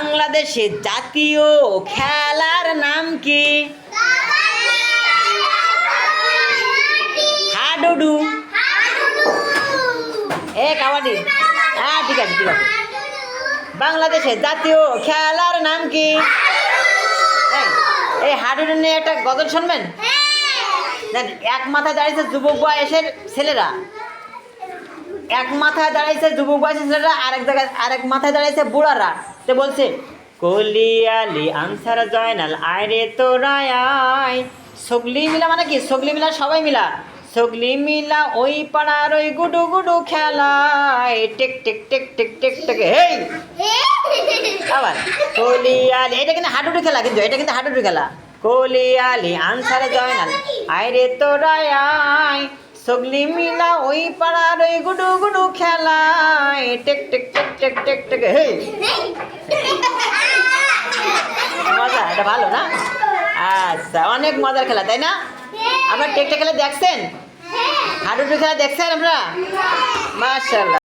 বাংলাদেশের জাতীয় খেলার নাম কি? হাডুডু। কাবাডি। হ্যাঁ, ঠিক আছে ঠিক আছে। বাংলাদেশের জাতীয় খেলার নাম কি? এই হাডুডু নিয়ে একটা গজল শুনবেন? এক মাথায় দাঁড়িয়েছে যুবক বয়সের ছেলেরা, এক মাথায় দাঁড়াইছে যুবক বয়সের ছেলেরা, আরেক মাথায় দাঁড়াইছে বুড়ারা। তো বলছে কলি আলি আনসার জয়নাল আয় রে তোরা আয়। সগলি মিলা মানে কি? সগলি মিলা সবাই মিলা, সগলি মিলা ওই পাড়ার ওই গুডু গুডু খেলায় টেক টেক টেক টেক টেক টেক। হেই আবার কলি আলি, এটা কিন্তু হাডুডু খেলা, কিন্তু এটা কিন্তু হাডুডু খেলা। কলি আলি আনসার জয়নাল আয় রে তোরা আয়, সগলি মিলা ওই পাড়ার ওই গুডু গুডু খেলায় টেক টেক টেক টেক টেক টেক। হেই মজা, এটা ভালো না? আচ্ছা, অনেক মজার খেলা, তাই না? আপনার টেক টেক খেলা দেখছেন? হাডুডু খেলা দেখছেন আপনারা? মাশাআল্লাহ।